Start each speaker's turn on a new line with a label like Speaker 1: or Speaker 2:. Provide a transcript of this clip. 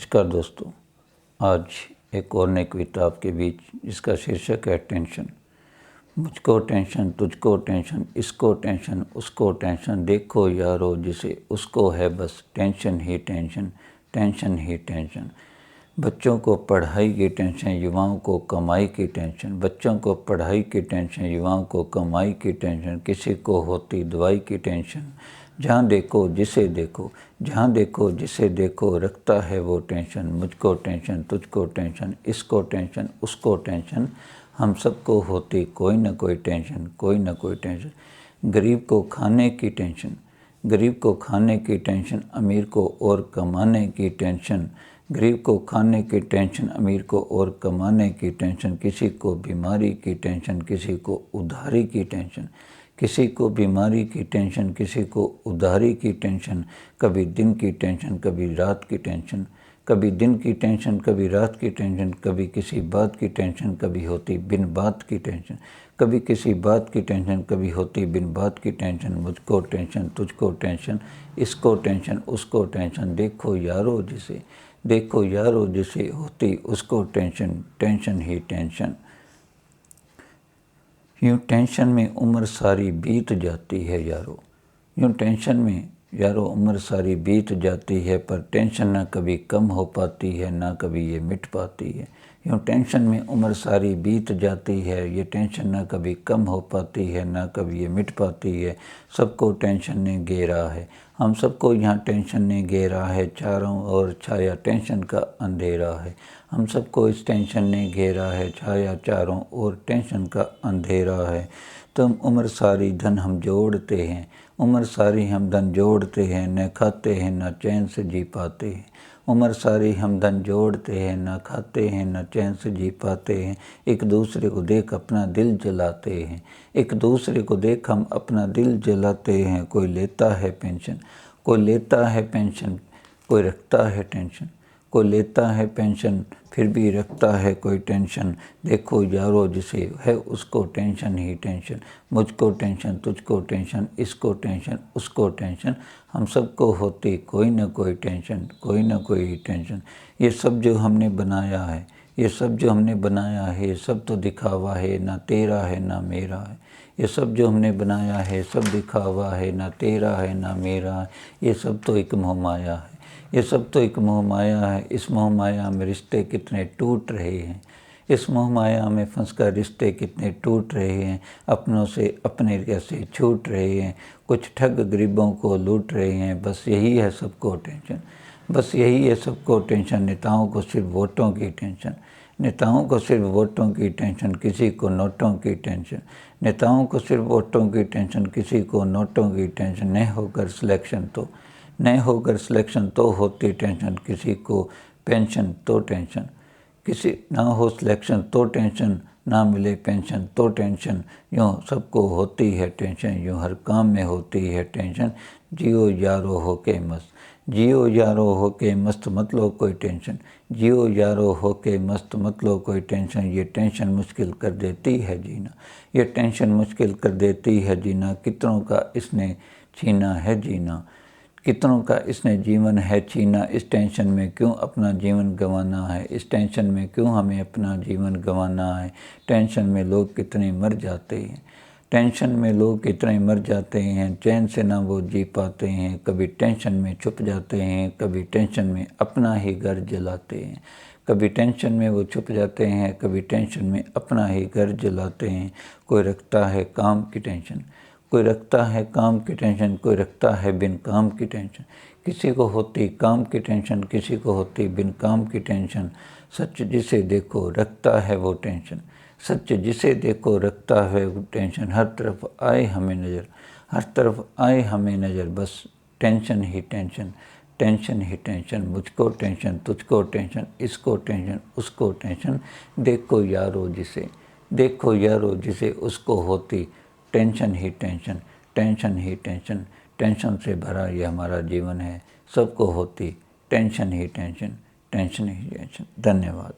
Speaker 1: नमस्कार दोस्तों, आज एक और नई कविता आपके बीच जिसका शीर्षक है टेंशन। मुझको टेंशन, तुझको टेंशन, इसको टेंशन, उसको टेंशन, देखो यारो जिसे उसको है बस टेंशन ही टेंशन, टेंशन ही टेंशन। बच्चों को पढ़ाई की टेंशन, युवाओं को कमाई की टेंशन। बच्चों को पढ़ाई की टेंशन, युवाओं को कमाई की टेंशन। किसी को होती दवाई की टेंशन। जहाँ देखो जिसे देखो, जहाँ देखो जिसे देखो, रखता है वो टेंशन। मुझको टेंशन, तुझको टेंशन, इसको टेंशन, उसको टेंशन। हम सबको होती कोई ना कोई टेंशन, कोई ना कोई टेंशन। गरीब को खाने की टेंशन, गरीब को खाने की टेंशन, अमीर को और कमाने की टेंशन। गरीब को खाने की टेंशन, अमीर को और कमाने की टेंशन। किसी को बीमारी की टेंशन, किसी को उधारी की टेंशन। किसी को बीमारी की टेंशन, किसी को उधारी की टेंशन। कभी दिन की टेंशन, कभी रात की टेंशन। कभी दिन की टेंशन, कभी रात की टेंशन। कभी किसी बात की टेंशन, कभी होती बिन बात की टेंशन। कभी किसी बात की टेंशन, कभी होती बिन बात की टेंशन। मुझको टेंशन, तुझको टेंशन, इसको टेंशन, उसको टेंशन। देखो यारो जिसे, देखो यारो जिसे होती उसको टेंशन, टेंशन ही टेंशन। यूँ टेंशन में उम्र सारी बीत जाती है यारो, यूँ टेंशन में यारो उम्र सारी बीत जाती है। पर टेंशन ना कभी कम हो पाती है, ना कभी ये मिट पाती है। यूँ टेंशन में उम्र सारी बीत जाती है, ये टेंशन ना कभी कम हो पाती है, ना कभी ये मिट पाती है। सबको टेंशन ने घेरा है, हम सबको यहाँ टेंशन ने घेरा है। चारों ओर छाया टेंशन का अंधेरा है, हम सबको इस टेंशन ने घेरा है। छाया चारों ओर टेंशन का अंधेरा है। तुम उम्र सारी धन हम जोड़ते हैं, उम्र सारी हम धन जोड़ते हैं, न खाते हैं न चैन से जी पाते हैं। उम्र सारी हम धन जोड़ते हैं, न खाते हैं न चैन से जी पाते हैं। एक दूसरे को देख अपना दिल जलाते हैं, एक दूसरे को देख हम अपना दिल जलाते हैं। कोई लेता है पेंशन, कोई लेता है पेंशन, कोई रखता है टेंशन। कोई लेता है पेंशन फिर भी रखता है कोई टेंशन। देखो यारो जिसे है उसको टेंशन ही टेंशन। मुझको टेंशन, तुझको टेंशन, इसको टेंशन, उसको टेंशन। हम सबको होती कोई ना कोई टेंशन, कोई ना कोई टेंशन। ये सब जो हमने बनाया है, ये सब जो हमने बनाया है, ये सब तो दिखावा है, ना तेरा है ना मेरा है। ये सब जो हमने बनाया है सब दिखावा है, ना तेरा है ना मेरा है। ये सब तो एक मोह माया है, ये सब तो एक मोह माया है। इस मोह माया में रिश्ते कितने टूट रहे हैं, इस मोह माया में फंसकर रिश्ते कितने टूट रहे हैं। अपनों से अपने कैसे छूट रहे हैं, कुछ ठग गरीबों को लूट रहे हैं। बस यही है सबको टेंशन, बस यही है सबको टेंशन। नेताओं को सिर्फ वोटों की टेंशन, नेताओं को सिर्फ वोटों की टेंशन, किसी को नोटों की टेंशन। नेताओं को सिर्फ वोटों की टेंशन, किसी को नोटों की टेंशन। न होकर सिलेक्शन तो, न होकर सिलेक्शन तो होती टेंशन। किसी को पेंशन तो टेंशन, किसी ना हो सिलेक्शन तो टेंशन, ना मिले पेंशन तो टेंशन। यूँ सबको होती है टेंशन, यूँ हर काम में होती है टेंशन। जियो यारो हो के मस्त, जियो यारो हो के मस्त, मत लो कोई टेंशन। जियो यारो हो के मस्त, मत लो कोई टेंशन। ये टेंशन मुश्किल कर देती है जीना, ये टेंशन मुश्किल कर देती है जीना। कितनों का इसने छीना है जीना, कितनों का इसने जीवन है छीना। इस टेंशन में क्यों अपना जीवन गंवाना है, इस टेंशन में क्यों हमें अपना जीवन गंवाना है। टेंशन में लोग कितने मर जाते हैं, टेंशन में लोग कितने मर जाते हैं। चैन से ना वो जी पाते हैं, कभी टेंशन में छुप जाते हैं, कभी टेंशन में अपना ही घर जलाते हैं। कभी टेंशन में वो छुप जाते हैं, कभी टेंशन में अपना ही घर जलाते हैं। कोई रखता है काम की टेंशन, कोई रखता है काम की टेंशन, कोई रखता है बिन काम की टेंशन। किसी को होती काम की टेंशन, किसी को होती बिन काम की टेंशन। सच जिसे देखो रखता है वो टेंशन, सच जिसे देखो रखता है वो टेंशन। हर तरफ आए हमें नज़र, हर तरफ आए हमें नज़र, बस टेंशन ही टेंशन, टेंशन ही टेंशन। मुझको टेंशन, तुझको टेंशन, इसको टेंशन, उसको टेंशन। देखो यारो जिसे, देखो यारो जिसे उसको होती टेंशन ही टेंशन, टेंशन ही टेंशन। टेंशन से भरा ये हमारा जीवन है, सबको होती टेंशन ही टेंशन, टेंशन ही टेंशन। धन्यवाद।